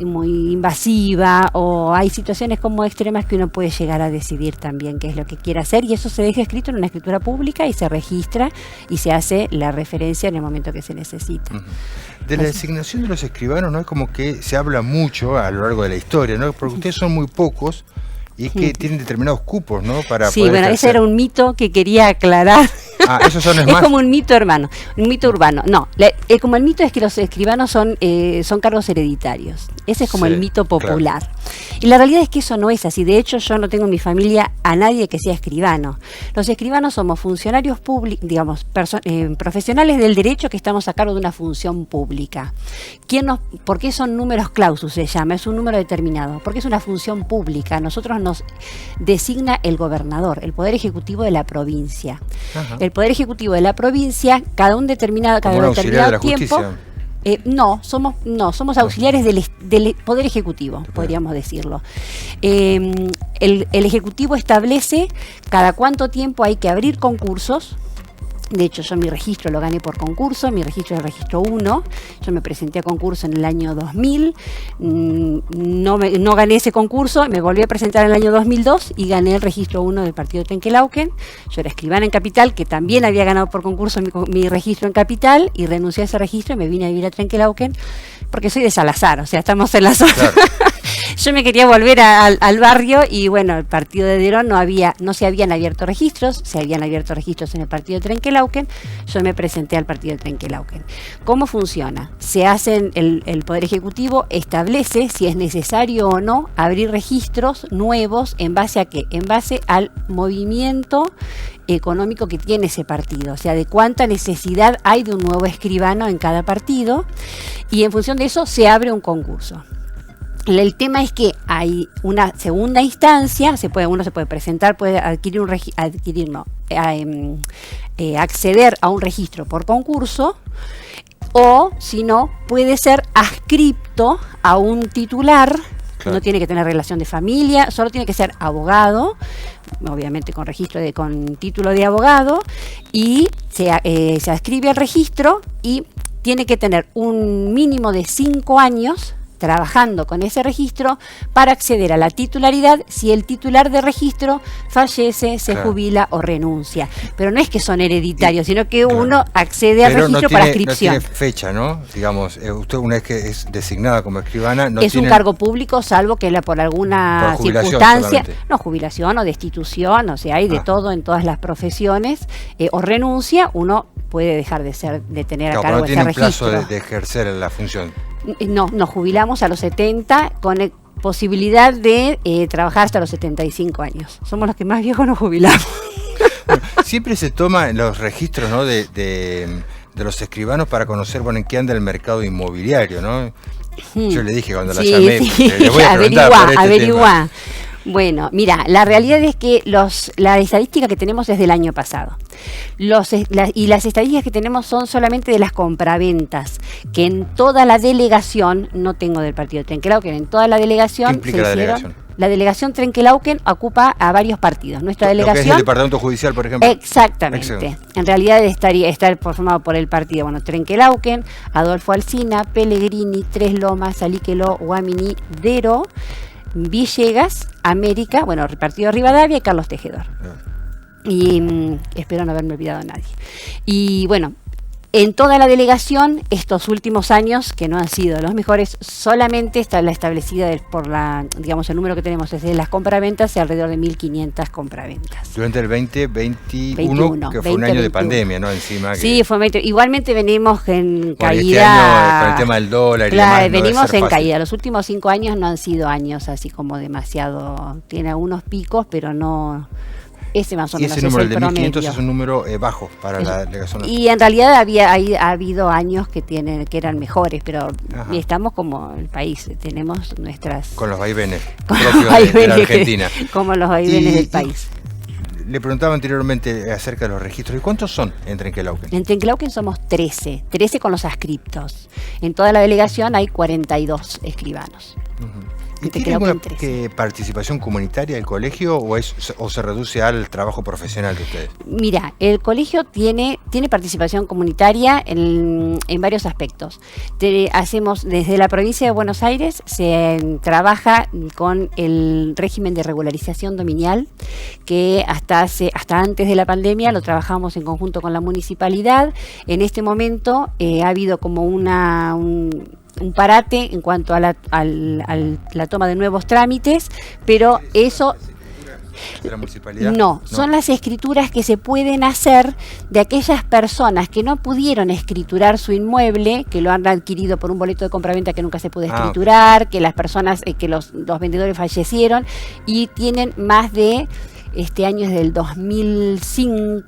Speaker 4: invasiva, o hay situaciones como extremas que uno puede llegar a decidir también qué es lo que quiere hacer, y eso se deja escrito en una escritura pública y se registra y se hace la referencia en el momento que se necesita.
Speaker 1: De la designación de los escribanos, ¿no? Es como que se habla mucho a lo largo de la historia, ¿no? Porque ustedes son muy pocos y que tienen determinados cupos, ¿no? Para
Speaker 4: sí, bueno, ese era un mito que quería aclarar.
Speaker 1: Esos son
Speaker 4: es como un mito un mito urbano. No, como el mito es que los escribanos son cargos hereditarios. Ese es como el mito popular. Claro. Y la realidad es que eso no es así. De hecho, yo no tengo en mi familia a nadie que sea escribano. Los escribanos somos funcionarios públicos, digamos, profesionales del derecho que estamos a cargo de una función pública. ¿Por qué son números clausus se llama? Es un número determinado. Porque es una función pública. Nosotros nos designa el gobernador, el Poder Ejecutivo de la provincia. Ajá. El Poder Ejecutivo de la provincia, cada determinado tiempo. Somos auxiliares del Poder Ejecutivo, podríamos decirlo. El Ejecutivo establece cada cuánto tiempo hay que abrir concursos. De hecho, yo mi registro lo gané por concurso, mi registro es el registro 1, yo me presenté a concurso en el año 2000, no gané ese concurso, me volví a presentar en el año 2002 y gané el registro 1 del partido de Trenquelauquen. Yo era escribana en Capital, que también había ganado por concurso mi registro en Capital, y renuncié a ese registro y me vine a vivir a Trenquelauquen, porque soy de Salazar, o sea, estamos en la zona. Claro. Yo me quería volver al barrio, y bueno, el partido de Derón no se habían abierto registros, se habían abierto registros en el partido de Trenquelauquen. Yo me presenté al partido de Trenquelauquen. ¿Cómo funciona? Se hacen, el Poder Ejecutivo establece si es necesario o no abrir registros nuevos. ¿En base a qué? En base al movimiento económico que tiene ese partido, o sea, de cuánta necesidad hay de un nuevo escribano en cada partido, y en función de eso se abre un concurso. El tema es que hay una segunda instancia, uno se puede presentar, puede acceder a un registro por concurso, o si no, puede ser adscripto a un titular. Claro. No tiene que tener relación de familia, solo tiene que ser abogado, obviamente con título de abogado, y se adscribe al registro, y tiene que tener un mínimo de 5 años trabajando con ese registro para acceder a la titularidad si el titular de registro fallece, se jubila o renuncia. Pero no es que son hereditarios, sino que uno accede al registro para adscripción.
Speaker 1: No tiene fecha, ¿no? Digamos, usted una vez que es designada como escribana...
Speaker 4: es un cargo público, salvo que por alguna circunstancia, jubilación o destitución, o sea, hay de todo en todas las profesiones, o renuncia, uno puede dejar de tener a cargo ese registro.
Speaker 1: No tiene un plazo de ejercer la función.
Speaker 4: No, nos jubilamos a los 70 con posibilidad de trabajar hasta los 75 años. Somos los que más viejos nos jubilamos.
Speaker 1: Bueno, siempre se toma los registros, ¿no? de los escribanos para conocer en qué anda el mercado inmobiliario, ¿no? Yo le dije cuando la llamé, le voy a preguntar
Speaker 4: averigua. Bueno, mira, la realidad es que la estadística que tenemos es del año pasado. Y las estadísticas que tenemos son solamente de las compraventas, que en toda la delegación, no tengo del partido de Trenquelauquen, en toda la delegación...
Speaker 1: ¿Qué implica la delegación?
Speaker 4: La delegación Trenquelauquen ocupa a varios partidos. Nuestra delegación... Lo que es el
Speaker 1: departamento judicial, por ejemplo.
Speaker 4: Exactamente. En realidad está formado por el partido, Trenquelauquen, Adolfo Alsina, Pellegrini, Tres Lomas, Aliqueló, Guaminí, Dero, Villegas, América, partido Rivadavia y Carlos Tejedor. Y espero no haberme olvidado a nadie. Y bueno, En toda la delegación, estos últimos años, que no han sido los mejores, solamente está la establecida por digamos, el número que tenemos es de las compraventas, de alrededor de 1.500 compraventas.
Speaker 1: Durante el 2021, que fue un año de pandemia, ¿no? Encima.
Speaker 4: Sí, igualmente venimos en caída.
Speaker 1: Este año, con el tema del dólar y
Speaker 4: claro,
Speaker 1: demás,
Speaker 4: venimos en caída. Los últimos 5 años no han sido años así como demasiado. Tiene algunos picos, pero no. Ese más o menos
Speaker 1: es el número,
Speaker 4: el
Speaker 1: de
Speaker 4: promedio.
Speaker 1: 1.500 es un número bajo para la delegación.
Speaker 4: Y en realidad ha habido años que eran mejores, pero estamos como el país, tenemos nuestras...
Speaker 1: Con los vaivenes propios de la Argentina.
Speaker 4: Como los vaivenes del país.
Speaker 1: Le preguntaba anteriormente acerca de los registros. ¿Y cuántos son en Trenquelauquen?
Speaker 4: En Trenquelauquen somos 13 con los adscriptos. En toda la delegación hay 42 escribanos.
Speaker 1: ¿Y tiene alguna participación comunitaria el colegio o se reduce al trabajo profesional de ustedes?
Speaker 4: Mira, el colegio tiene participación comunitaria en varios aspectos. Hacemos desde la provincia de Buenos Aires, se trabaja con el régimen de regularización dominial, que hasta antes de la pandemia lo trabajamos en conjunto con la municipalidad. En este momento ha habido como un parate en cuanto a la toma de nuevos trámites, pero eso...
Speaker 1: ¿De la municipalidad?
Speaker 4: No, son las escrituras que se pueden hacer de aquellas personas que no pudieron escriturar su inmueble, que lo han adquirido por un boleto de compraventa que nunca se pudo escriturar, que las personas, que los vendedores fallecieron y tienen más de, este año es del 2005,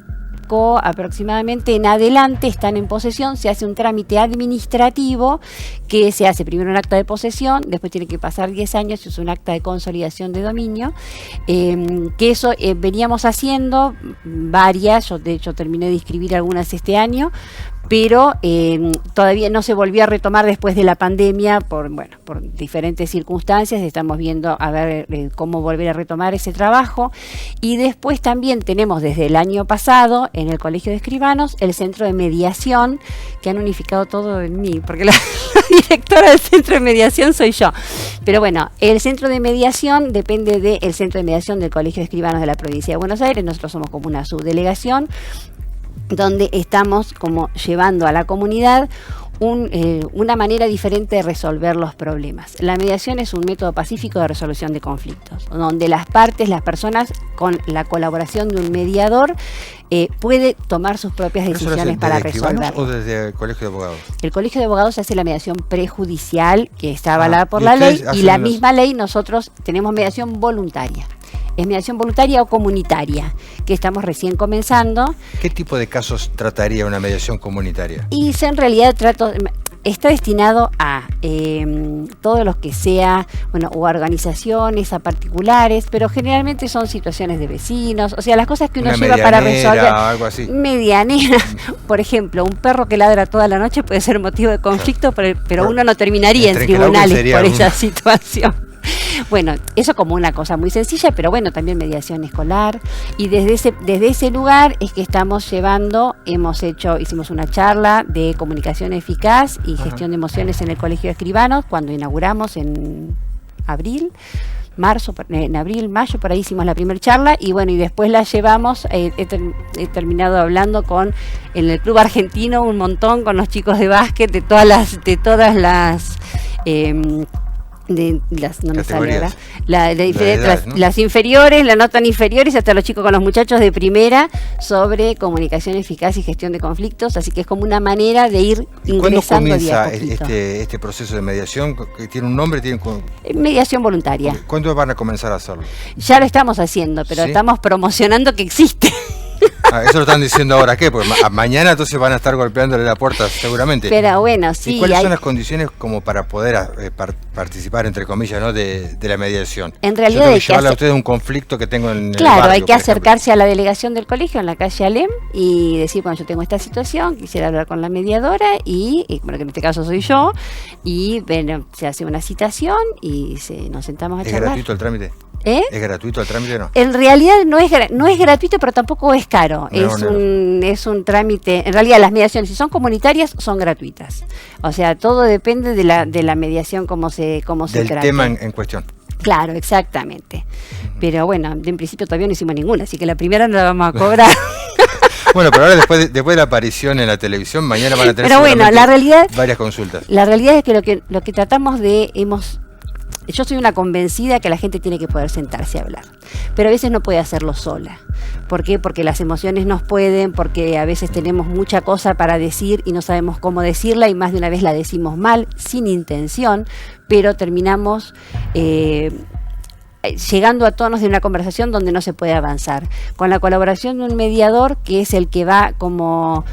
Speaker 4: aproximadamente en adelante, están en posesión, se hace un trámite administrativo que se hace primero un acta de posesión, después tiene que pasar 10 años, es un acta de consolidación de dominio, que eso veníamos haciendo varias, yo de hecho terminé de inscribir algunas este año, pero todavía no se volvió a retomar después de la pandemia por diferentes circunstancias. Estamos viendo a ver cómo volver a retomar ese trabajo. Y después también tenemos desde el año pasado en el Colegio de Escribanos el centro de mediación, que han unificado todo en mí, porque la directora del centro de mediación soy yo. Pero bueno, el centro de mediación depende del centro de mediación del Colegio de Escribanos de la provincia de Buenos Aires. Nosotros somos como una subdelegación, donde estamos como llevando a la comunidad una manera diferente de resolver los problemas. La mediación es un método pacífico de resolución de conflictos, donde las personas, con la colaboración de un mediador, puede tomar sus propias decisiones para resolver.
Speaker 1: ¿O desde el Colegio de Abogados?
Speaker 4: El Colegio de Abogados hace la mediación prejudicial, que está avalada por la ley, y la misma ley nosotros tenemos mediación voluntaria. Es mediación voluntaria o comunitaria, que estamos recién comenzando.
Speaker 1: ¿Qué tipo de casos trataría una mediación comunitaria?
Speaker 4: Y en realidad está destinado a todo lo que sea, o a organizaciones, a particulares, pero generalmente son situaciones de vecinos, o sea, las cosas que uno lleva para resolver.
Speaker 1: Algo así.
Speaker 4: Medianera. Por ejemplo, un perro que ladra toda la noche puede ser motivo de conflicto, pero uno no terminaría en tribunales por esa situación. Bueno, eso como una cosa muy sencilla, pero bueno, también mediación escolar. Y desde ese lugar es que estamos llevando, hicimos una charla de comunicación eficaz y gestión de emociones en el Colegio de Escribanos cuando inauguramos en abril, mayo, por ahí hicimos la primera charla y bueno, y después la llevamos, he terminado hablando en el Club Argentino un montón con los chicos de básquet de todas las las inferiores, las no tan inferiores, hasta los chicos con los muchachos de primera, sobre comunicación eficaz y gestión de conflictos, así que es como una manera de ir ingresando.
Speaker 1: ¿Cuándo comienza este proceso de mediación? ¿Tiene un nombre?
Speaker 4: Mediación voluntaria.
Speaker 1: ¿Cuándo van a comenzar a hacerlo?
Speaker 4: Ya lo estamos haciendo, pero estamos promocionando que existe.
Speaker 1: Eso lo están diciendo ahora, ¿qué? Porque mañana entonces van a estar golpeándole la puerta seguramente.
Speaker 4: Pero bueno, sí.
Speaker 1: ¿Y cuáles son las condiciones como para poder participar, entre comillas, ¿no? de la mediación?
Speaker 4: En realidad
Speaker 1: yo tengo que llevarle a ustedes un conflicto que tengo en el barrio.
Speaker 4: Claro, hay que acercarse a la delegación del colegio en la calle Alem y decir, bueno, yo tengo esta situación, quisiera hablar con la mediadora y bueno, que en este caso soy yo, y bueno, se hace una citación y nos sentamos a charlar.
Speaker 1: ¿Es gratuito el trámite? ¿Es gratuito el trámite o no?
Speaker 4: En realidad no es gratuito, pero tampoco es caro. Es un trámite. En realidad las mediaciones, si son comunitarias, son gratuitas. O sea, todo depende de la mediación, cómo se trate.
Speaker 1: Del tema en cuestión.
Speaker 4: Claro, exactamente. Pero bueno, en principio todavía no hicimos ninguna, así que la primera no la vamos a cobrar.
Speaker 1: Bueno, pero ahora después de la aparición en la televisión, mañana van a tener varias consultas.
Speaker 4: La realidad es que lo que tratamos de... Yo soy una convencida que la gente tiene que poder sentarse a hablar, pero a veces no puede hacerlo sola. ¿Por qué? Porque las emociones nos pueden, porque a veces tenemos mucha cosa para decir y no sabemos cómo decirla y más de una vez la decimos mal, sin intención, pero terminamos llegando a tonos de una conversación donde no se puede avanzar. Con la colaboración de un mediador, que es el que va como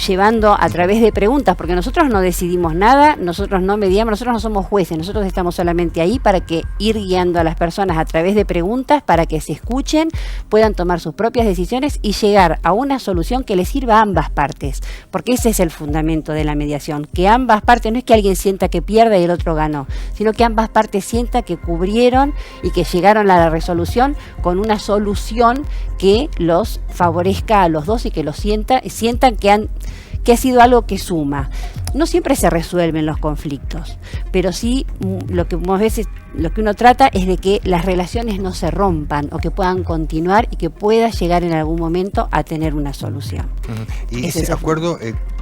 Speaker 4: llevando a través de preguntas, porque nosotros no decidimos nada, nosotros no mediamos, nosotros no somos jueces, nosotros estamos solamente ahí para que ir guiando a las personas a través de preguntas para que se escuchen, puedan tomar sus propias decisiones y llegar a una solución que les sirva a ambas partes, porque ese es el fundamento de la mediación, que ambas partes, no es que alguien sienta que pierde y el otro ganó, sino que ambas partes sientan que cubrieron y que llegaron a la resolución con una solución que los favorezca a los dos y que los sientan que ha sido algo que suma. No siempre se resuelven los conflictos, pero sí lo que uno trata es de que las relaciones no se rompan o que puedan continuar y que pueda llegar en algún momento a tener una solución.
Speaker 1: ¿Y ese acuerdo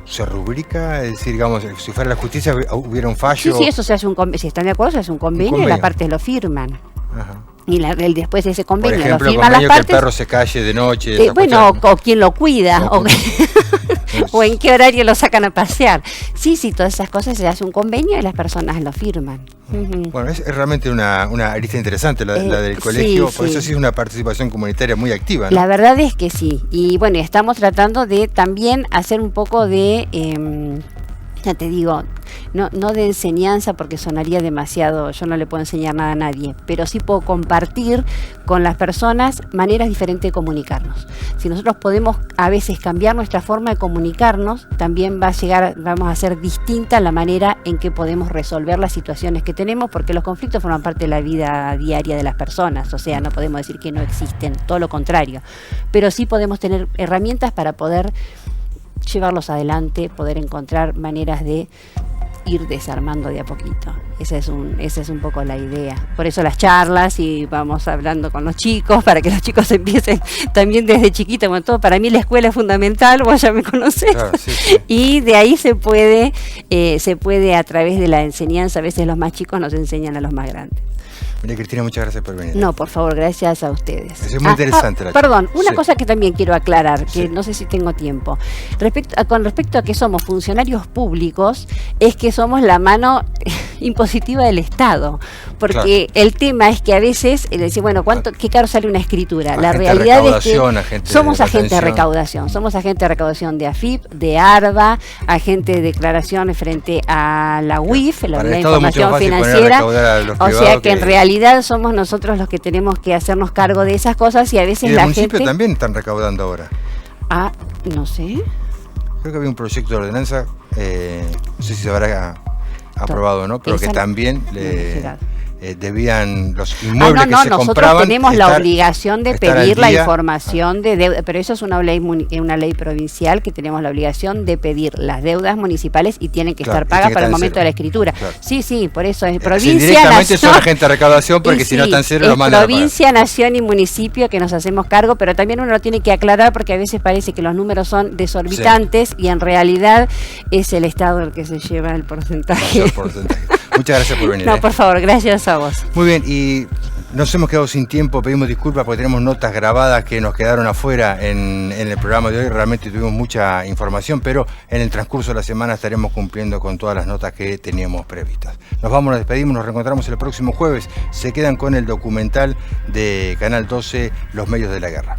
Speaker 1: se rubrica? Es decir, digamos, si fuera la justicia hubiera un fallo.
Speaker 4: Sí, eso se hace si están de acuerdo se hace un convenio y las partes lo firman.
Speaker 1: Ajá.
Speaker 4: Y después de ese convenio,
Speaker 1: por ejemplo,
Speaker 4: lo firman las partes.
Speaker 1: Que el perro se calle de noche.
Speaker 4: O quién lo cuida, o en qué horario lo sacan a pasear. Sí, todas esas cosas se hace un convenio y las personas lo firman.
Speaker 1: Bueno, es realmente una arista interesante la del colegio, por eso sí es una participación comunitaria muy activa, ¿no?
Speaker 4: La verdad es que sí, y bueno, estamos tratando de también hacer un poco de... ya te digo, no de enseñanza porque sonaría demasiado, yo no le puedo enseñar nada a nadie, pero sí puedo compartir con las personas maneras diferentes de comunicarnos. Si nosotros podemos a veces cambiar nuestra forma de comunicarnos, también vamos a ser distinta la manera en que podemos resolver las situaciones que tenemos, porque los conflictos forman parte de la vida diaria de las personas, o sea, no podemos decir que no existen, todo lo contrario, pero sí podemos tener herramientas para poder llevarlos adelante, poder encontrar maneras de ir desarmando de a poquito. Esa es un poco la idea. Por eso las charlas y vamos hablando con los chicos, para que los chicos empiecen también desde chiquitos. Bueno, todo, para mí la escuela es fundamental, vos ya me conocés. Claro, sí. Y de ahí se puede a través de la enseñanza, a veces los más chicos nos enseñan a los más grandes.
Speaker 1: Mira, Cristina, muchas gracias por venir.
Speaker 4: No, por favor, gracias a ustedes.
Speaker 1: Es muy interesante la
Speaker 4: Perdón, una cosa que también quiero aclarar, que no sé si tengo tiempo. Con respecto a que somos funcionarios públicos, es que somos la mano impositiva del Estado. Porque el tema es que a veces, decir, bueno, qué caro sale una escritura. La realidad es que somos agentes de recaudación. Somos agentes de recaudación de AFIP, de ARBA, agentes de declaraciones frente a la UIF, la Unidad de Información Financiera. O sea que en realidad somos nosotros los que tenemos que hacernos cargo de esas cosas y a veces la gente...
Speaker 1: municipio también están recaudando ahora.
Speaker 4: Ah, no sé.
Speaker 1: Creo que había un proyecto de ordenanza, no sé si se habrá aprobado o no, pero que también debían los inmuebles que se
Speaker 4: nosotros
Speaker 1: compraban.
Speaker 4: Tenemos la obligación de pedir la información de deuda, pero eso es una ley provincial que tenemos la obligación de pedir las deudas municipales y tienen que estar pagas para el momento de la escritura. Claro. Sí, por eso es provincia,
Speaker 1: directamente son agentes de recaudación porque si no están cero lo mandan
Speaker 4: provincia, nación y municipio que nos hacemos cargo, pero también uno lo tiene que aclarar porque a veces parece que los números son desorbitantes y en realidad es el Estado el que se lleva el porcentaje.
Speaker 1: Muchas gracias por venir.
Speaker 4: No, por favor, gracias a vos.
Speaker 1: Muy bien, y nos hemos quedado sin tiempo, pedimos disculpas porque tenemos notas grabadas que nos quedaron afuera en el programa de hoy. Realmente tuvimos mucha información, pero en el transcurso de la semana estaremos cumpliendo con todas las notas que teníamos previstas. Nos despedimos, nos reencontramos el próximo jueves. Se quedan con el documental de Canal 12, Los Medios de la Guerra.